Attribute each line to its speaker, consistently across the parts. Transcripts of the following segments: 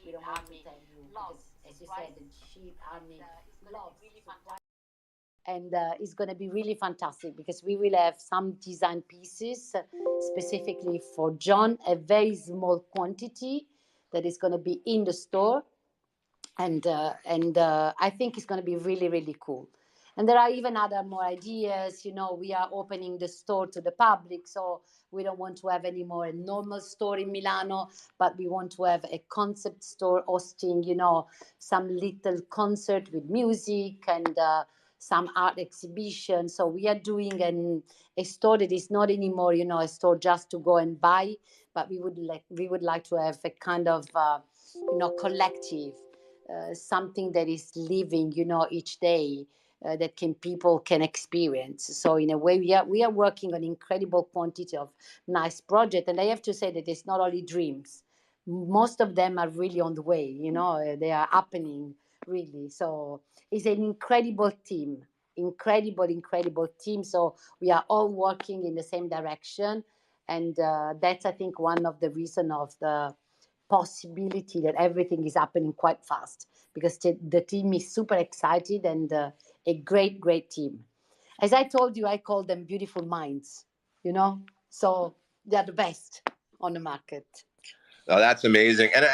Speaker 1: we don't want to tell you because, as you said, the Shib Army loves surprise. And it's going to be really fantastic because we will have some design pieces specifically for John, a very small quantity that is going to be in the store, and I think it's going to be really, really cool. And there are even other more ideas. We are opening the store to the public, so we don't want to have any more a normal store in Milano, but we want to have a concept store hosting, some little concert with music and some art exhibition. So we are doing a store that is not anymore, a store just to go and buy, but we would like to have a kind of collective, something that is living, each day, that people can experience. So in a way, we are working on incredible quantity of nice project, and I have to say that it's not only dreams. Most of them are really on the way. They are happening really. So it's an incredible team. So we are all working in the same direction, and that's, I think, one of the reason of the possibility that everything is happening quite fast, because the team is super excited, and a great team. As I told you, I call them beautiful minds, so they're the best on the market.
Speaker 2: Oh, that's amazing. And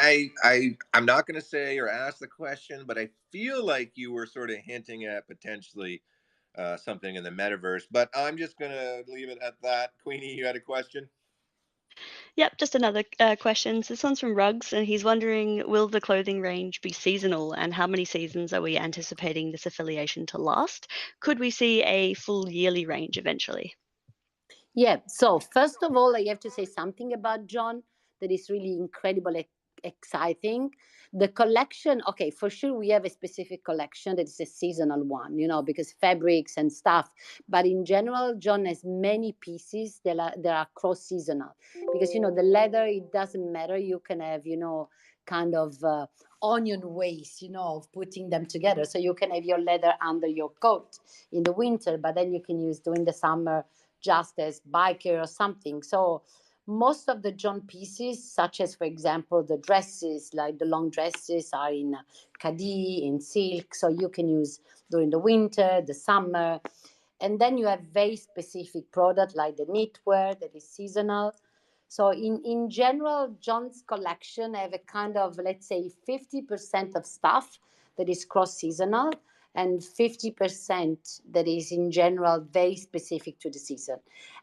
Speaker 2: I'm not going to say or ask the question, but I feel like you were sort of hinting at potentially something in the metaverse, but I'm just going to leave it at that. Queenie, you had a question?
Speaker 3: Yep, just another question. So this one's from Ruggs, and he's wondering, will the clothing range be seasonal, and how many seasons are we anticipating this affiliation to last? Could we see a full yearly range eventually?
Speaker 1: Yeah. So first of all, I have to say something about John that is really incredible, exciting. The collection, okay, for sure we have a specific collection that is a seasonal one, because fabrics and stuff. But in general, John has many pieces that are cross seasonal, because the leather, it doesn't matter. You can have kind of onion ways, of putting them together. So you can have your leather under your coat in the winter, but then you can use during the summer just as biker or something. So most of the John pieces, such as, for example, the dresses, like the long dresses, are in khadi, in silk. So you can use during the winter, the summer. And then you have very specific product like the knitwear that is seasonal. So in general, John's collection have a kind of, let's say, 50% of stuff that is cross-seasonal, and 50% that is in general very specific to the season.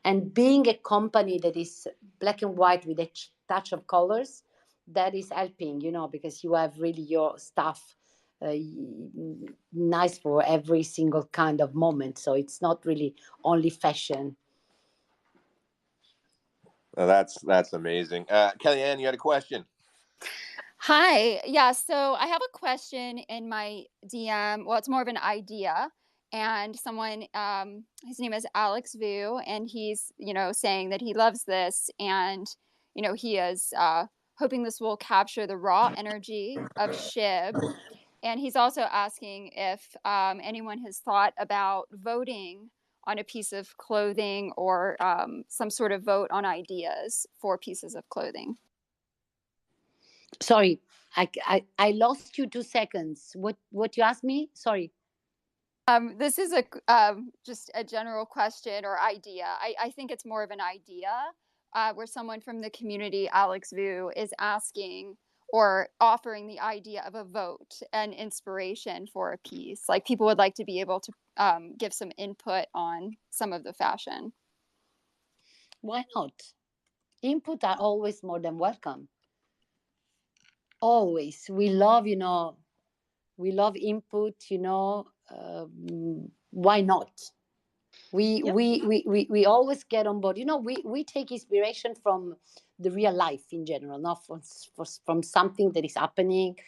Speaker 1: And being a company that is black and white with a touch of colors, that is helping, because you have really your stuff nice for every single kind of moment. So it's not really only fashion.
Speaker 2: That's amazing. Kellyanne, you had a question?
Speaker 4: Hi. Yeah. So I have a question in my DM. Well, it's more of an idea. And someone, his name is Alex Vu, and he's, saying that he loves this, and, he is hoping this will capture the raw energy of Shib. And he's also asking if anyone has thought about voting on a piece of clothing, or some sort of vote on ideas for pieces of clothing.
Speaker 1: Sorry, I lost you 2 seconds. What you asked me? Sorry.
Speaker 4: This is just a general question or idea. I think it's more of an idea, where someone from the community, Alex Vu, is asking or offering the idea of a vote and inspiration for a piece. Like, people would like to be able to give some input on some of the fashion.
Speaker 1: Why not? Input are always more than welcome. Always. We love input, why not? We always get on board. We take inspiration from the real life in general, not from something that is happening,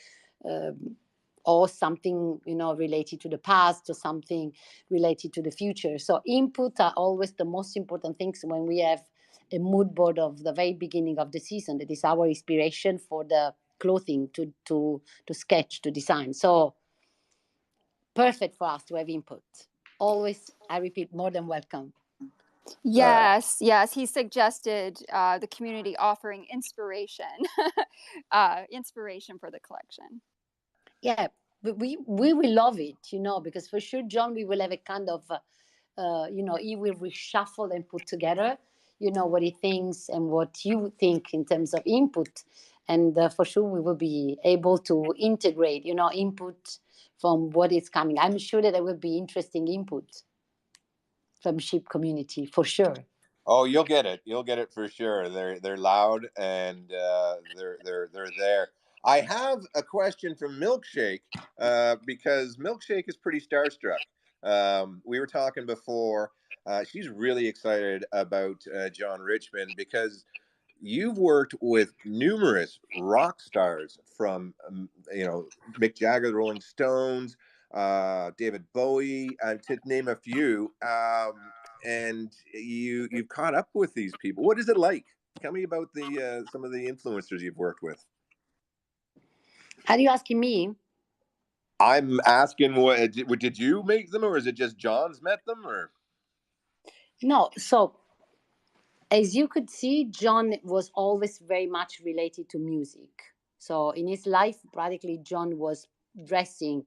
Speaker 1: or something related to the past, or something related to the future. So input are always the most important things when we have a mood board of the very beginning of the season. That is our inspiration for the clothing to sketch, to design. So perfect for us to have input. Always, I repeat, more than welcome.
Speaker 4: Yes, yes. He suggested the community offering inspiration, inspiration for the collection.
Speaker 1: Yeah, but we will love it, because for sure, John, we will have a kind of, he will reshuffle and put together, what he thinks and what you think in terms of input. And for sure, we will be able to integrate, input from what is coming. I'm sure that there will be interesting input from Shib community, for sure.
Speaker 2: Oh, you'll get it. You'll get it for sure. They're loud and they're there. I have a question from Milkshake because Milkshake is pretty starstruck. We were talking before. She's really excited about John Richmond because you've worked with numerous rock stars from Mick Jagger, the Rolling Stones, David Bowie, to name a few. And you've caught up with these people. What is it like? Tell me about the some of the influencers you've worked with.
Speaker 1: Are you asking me?
Speaker 2: I'm asking, what did you make them, or is it just John's met them, or?
Speaker 1: No, so as you could see, John was always very much related to music. So in his life, practically, John was dressing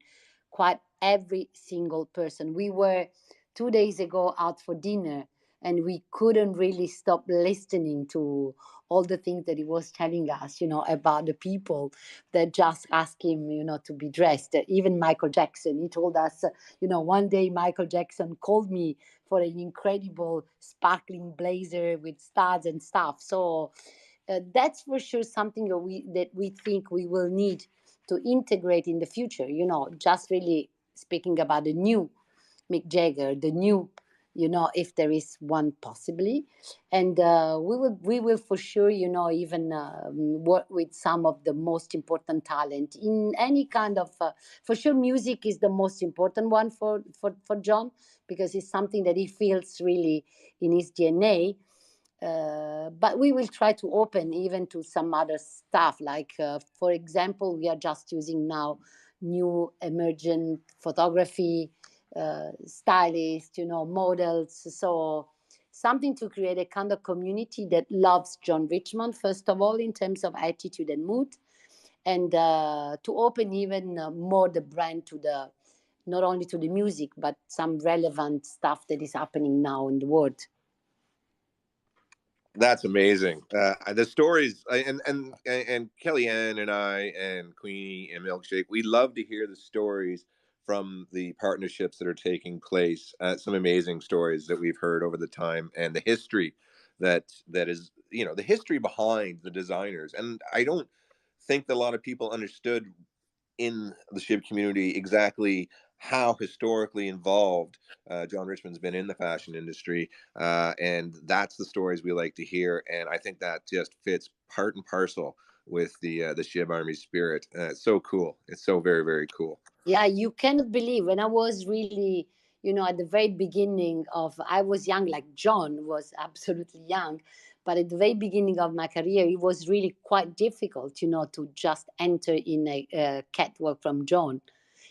Speaker 1: quite every single person. We were 2 days ago out for dinner, and we couldn't really stop listening to all the things that he was telling us, about the people that just ask him, to be dressed. Even Michael Jackson, he told us, one day Michael Jackson called me for an incredible sparkling blazer with studs and stuff. So that's for sure something that we think we will need to integrate in the future. Just really speaking about the new Mick Jagger, the new, if there is one possibly, and we will for sure, even work with some of the most important talent in any kind of. For sure, music is the most important one for John, because it's something that he feels really in his DNA. But we will try to open even to some other stuff, like for example, we are just using now new emergent photography stylists, models. So something to create a kind of community that loves John Richmond, first of all, in terms of attitude and mood, and to open even more the brand to the, not only to the music, but some relevant stuff that is happening now in the world.
Speaker 2: That's amazing. The stories, and Kellyanne and I and Queenie and Milkshake, we love to hear the stories from the partnerships that are taking place. Some amazing stories that we've heard over the time, and the history that is, the history behind the designers. And I don't think that a lot of people understood in the Shib community exactly how historically involved John Richmond's been in the fashion industry, and that's the stories we like to hear. And I think that just fits part and parcel with the Shib Army spirit. It's so cool. It's so very, very cool.
Speaker 1: Yeah, you cannot believe, when I was really, at the very beginning of, I was young, like John was absolutely young, but at the very beginning of my career, it was really quite difficult, to just enter in a catwalk from John.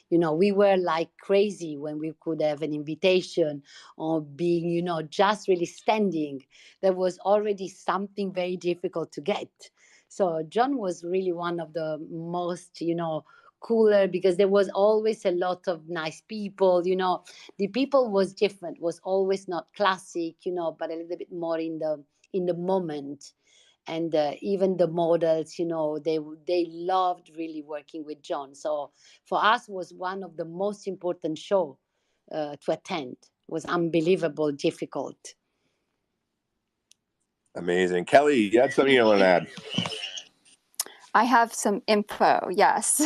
Speaker 1: We were like crazy when we could have an invitation, or being, just really standing. There was already something very difficult to get. So John was really one of the most, cooler, because there was always a lot of nice people. The people was different, was always not classic, but a little bit more in the moment. And even the models, they loved really working with John. So for us, was one of the most important show to attend. It was unbelievable difficult.
Speaker 2: Amazing. Kelly, you had something you want to add?
Speaker 4: I have some info, yes.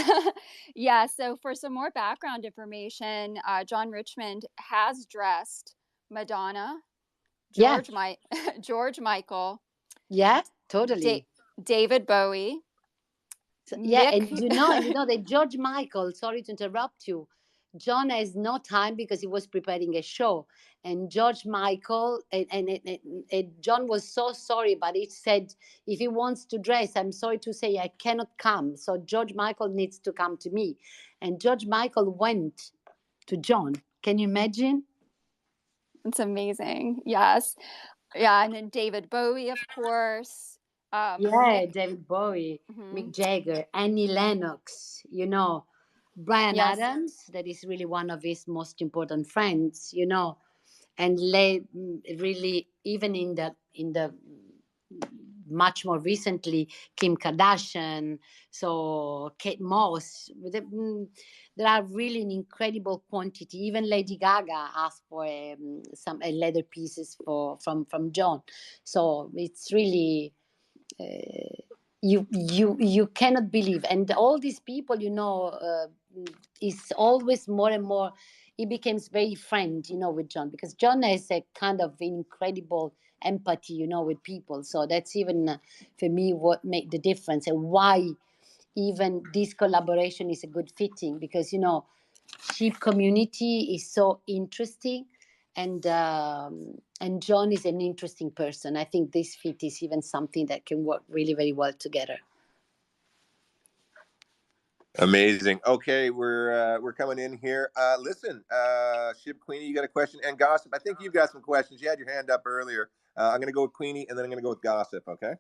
Speaker 4: Yeah, so for some more background information, John Richmond has dressed Madonna, George Michael.
Speaker 1: Yeah, totally.
Speaker 4: David Bowie.
Speaker 1: Yeah, and that George Michael, sorry to interrupt you, John has no time because he was preparing a show. And George Michael, and John was so sorry, but he said, if he wants to dress, I'm sorry to say I cannot come. So George Michael needs to come to me. And George Michael went to John. Can you imagine?
Speaker 4: It's amazing. Yes. Yeah. And then David Bowie, of course.
Speaker 1: Yeah, David Bowie,
Speaker 4: Mhm.
Speaker 1: Mick Jagger, Annie Lennox, Brian
Speaker 4: Yes.
Speaker 1: Adams, that is really one of his most important friends, and really even in the much more recently, Kim Kardashian, so Kate Moss. There are really an incredible quantity. Even Lady Gaga asked for some leather pieces from John. So it's really you cannot believe, and all these people, is always more and more. He becomes very friend, with John, because John has a kind of incredible empathy, with people. So that's even for me what made the difference, and why even this collaboration is a good fitting, because Shib community is so interesting, and John is an interesting person. I think this fit is even something that can work really very well together.
Speaker 2: Amazing. Okay, we're coming in here. Listen, Shib, Queenie, you got a question, and Gossip. I think you've got some questions. You had your hand up earlier. I'm going to go with Queenie, and then I'm going to go with Gossip. Okay.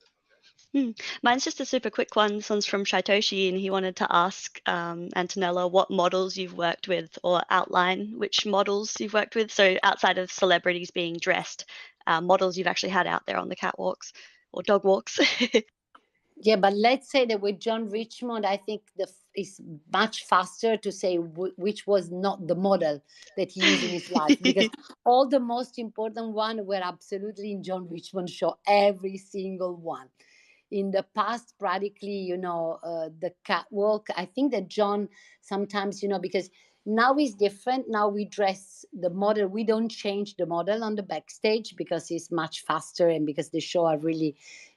Speaker 3: Mine's just a super quick one. This one's from Shaitoshi, and he wanted to ask Antonella what models you've worked with, or outline which models you've worked with. So outside of celebrities being dressed, models you've actually had out there on the catwalks or dog walks.
Speaker 1: Yeah, but let's say that with John Richmond, I think it's much faster to say which was not the model that he used in his life, because all the most important one were absolutely in John Richmond show, every single one. In the past, practically, the catwalk, I think that John sometimes, because now it's different. Now we dress the model. We don't change the model on the backstage because it's much faster, and because the show are really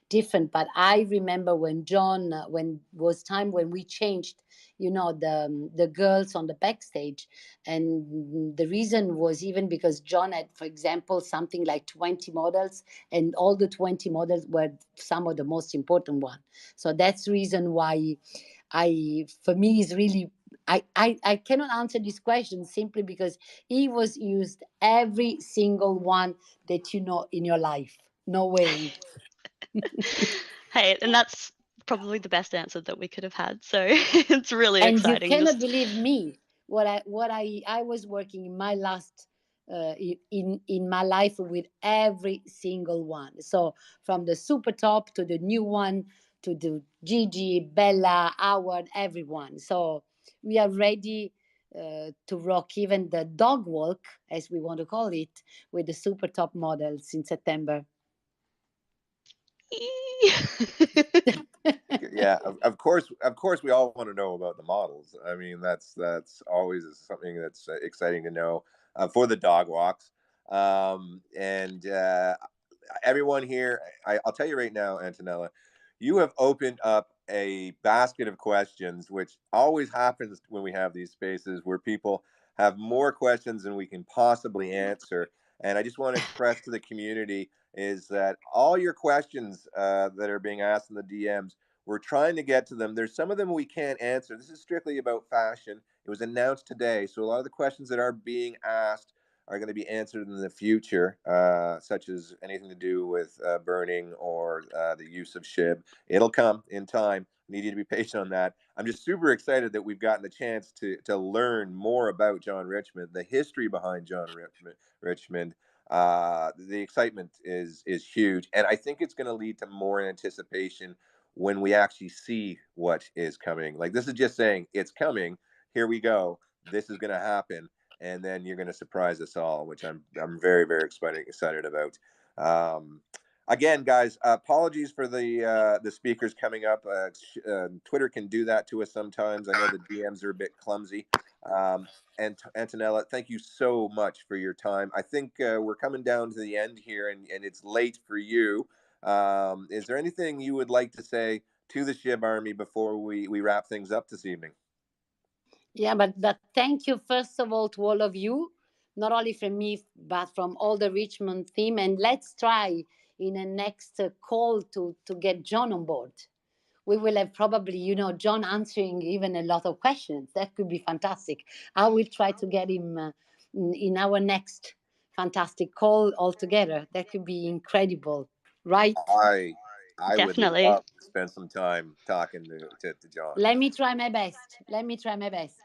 Speaker 1: different. But I remember when John, when was time when we changed, the girls on the backstage, and the reason was even because John had, for example, something like 20 models, and all the 20 models were some of the most important one. So that's the reason why for me is really. I cannot answer this question simply because he was used every single one that in your life. No way.
Speaker 3: Hey, and that's probably the best answer that we could have had. So it's really
Speaker 1: And you
Speaker 3: exciting.
Speaker 1: cannot believe me what I was working in my last in my life with every single one. So from the super top to the new one to the Gigi, Bella, Howard, everyone. So we are ready to rock even the dog walk, as we want to call it, with the super top models in September.
Speaker 2: Yeah, of course, we all want to know about the models. I mean, that's always something that's exciting to know for the dog walks. And everyone here, I'll tell you right now, Antonella, you have opened up a basket of questions, which always happens when we have these spaces where people have more questions than we can possibly answer. And I just want to express to the community is that all your questions that are being asked in the DMs, we're trying to get to them. There's some of them we can't answer. This is strictly about fashion. It was announced today. So a lot of the questions that are being asked are going to be answered in the future, such as anything to do with burning or the use of Shib. It'll come in time. Need you to be patient on that. I'm just super excited that we've gotten the chance to learn more about John Richmond, the history behind John Richmond. The excitement is huge, and I think it's going to lead to more anticipation when we actually see what is coming. Like, this is just saying it's coming. Here we go. This is going to happen, and then you're going to surprise us all, which I'm very very excited about. Again, guys, apologies for the speakers coming up. Twitter can do that to us sometimes. I know the DMs are a bit clumsy. And Antonella, thank you so much for your time. I think we're coming down to the end here, and it's late for you. Is there anything you would like to say to the Shib Army before we wrap things up this evening?
Speaker 1: Yeah, but thank you first of all to all of you, not only from me but from all the Richmond team. And let's try in a next call to get John on board. We will have probably, John answering even a lot of questions. That could be fantastic. I will try to get him in our next fantastic call altogether. That could be incredible, right?
Speaker 2: I would
Speaker 3: Definitely.
Speaker 2: love to spend some time talking to John.
Speaker 1: Let me try my best. Let me try my best.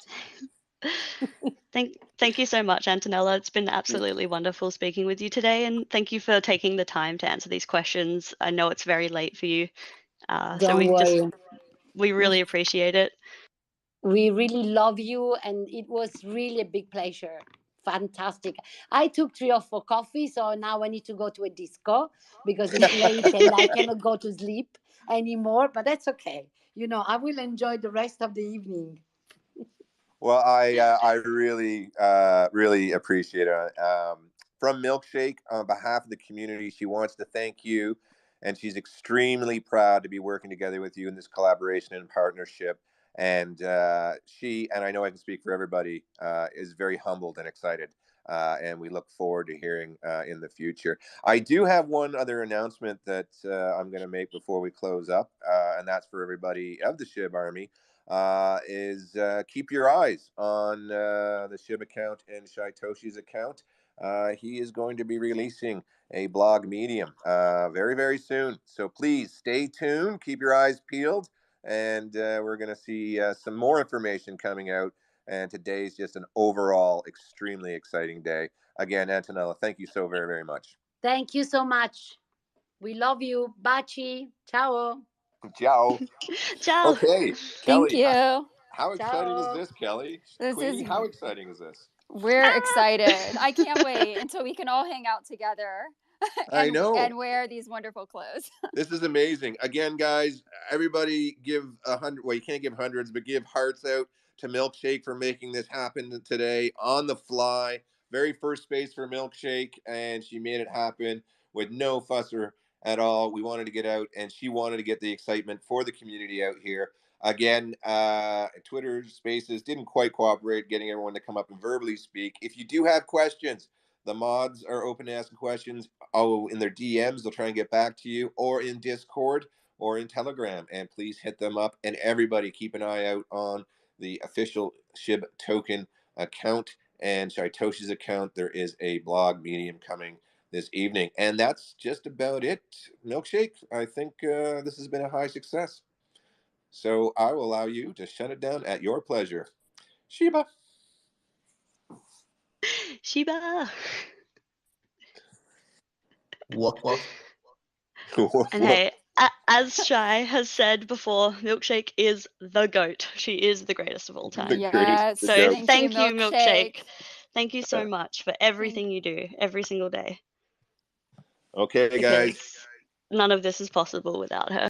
Speaker 3: Thank you so much, Antonella. It's been absolutely wonderful speaking with you today, and thank you for taking the time to answer these questions. I know it's very late for you, so
Speaker 1: Don't worry.
Speaker 3: we really appreciate it.
Speaker 1: We really love you, and it was really a big pleasure. Fantastic. I took 3 or 4 coffee, so now I need to go to a disco because it's late and I cannot go to sleep anymore, but that's okay. I will enjoy the rest of the evening.
Speaker 2: Well, I really appreciate it. From Milkshake, on behalf of the community, she wants to thank you, and she's extremely proud to be working together with you in this collaboration and partnership. And she, and I know I can speak for everybody, is very humbled and excited. And we look forward to hearing in the future. I do have one other announcement that I'm going to make before we close up, and that's for everybody of the Shib Army. Is keep your eyes on the Shib account and Shaitoshi's account. He is going to be releasing a blog medium very, very soon. So please stay tuned, keep your eyes peeled, and we're going to see some more information coming out. And today's just an overall extremely exciting day. Again, Antonella, thank you so very, very much.
Speaker 1: Thank you so much. We love you. Baci. Ciao.
Speaker 2: Ciao.
Speaker 3: Ciao.
Speaker 2: Okay,
Speaker 4: Thank
Speaker 2: Kelly.
Speaker 4: you.
Speaker 2: How exciting is
Speaker 1: Ciao.
Speaker 2: this, Kelly?
Speaker 4: This
Speaker 2: Queenie,
Speaker 4: is
Speaker 2: how exciting is this?
Speaker 4: We're excited. I can't wait until we can all hang out together
Speaker 2: I know.
Speaker 4: and wear these wonderful clothes.
Speaker 2: This is amazing. Again, guys, everybody give 100. Well, you can't give hundreds, but give hearts out to Milkshake for making this happen today on the fly. Very first space for Milkshake, and she made it happen with no fusser at all. We wanted to get out, and she wanted to get the excitement for the community out here. Again, Twitter Spaces didn't quite cooperate getting everyone to come up and verbally speak. If you do have questions, the mods are open to asking questions. Oh, in their DMs, they'll try and get back to you, or in Discord or in Telegram. And please hit them up. And everybody keep an eye out on the official Shib token account and Shaitoshi's account. There is a blog medium coming this evening. And that's just about it. Milkshake, I think this has been a high success. So I will allow you to shut it down at your pleasure. Shiba.
Speaker 3: Shiba.
Speaker 5: Woof woof.
Speaker 3: And hey, as Shai has said before, Milkshake is the GOAT. She is the greatest of all time.
Speaker 4: Yes.
Speaker 3: So
Speaker 4: Thank
Speaker 3: thank
Speaker 4: you,
Speaker 3: you, Milkshake. Thank you so
Speaker 2: Yeah.
Speaker 3: much for everything you do every single day.
Speaker 2: Okay, guys.
Speaker 3: Because none of this is possible without her.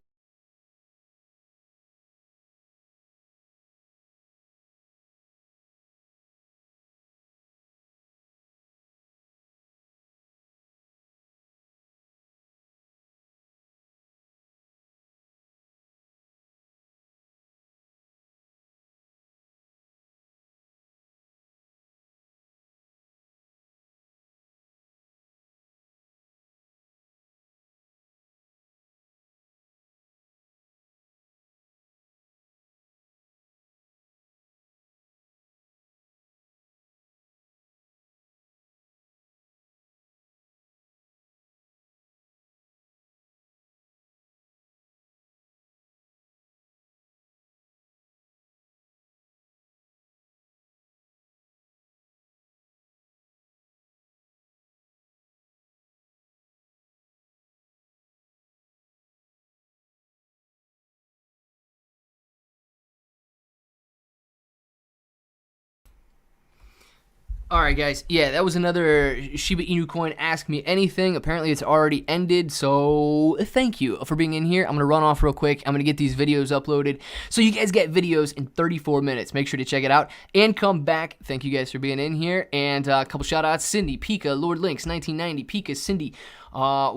Speaker 5: Alright guys, yeah, that was another Shiba Inu coin Ask Me Anything. Apparently it's already ended, so thank you for being in here. I'm going to run off real quick. I'm going to get these videos uploaded. So you guys get videos in 34 minutes. Make sure to check it out and come back. Thank you guys for being in here. And a couple shout outs. Cindy, Pika, Lord Links, 1990, Pika, Cindy.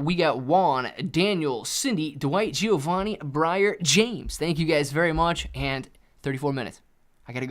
Speaker 5: We got Juan, Daniel, Cindy, Dwight, Giovanni, Breyer, James. Thank you guys very much, and 34 minutes.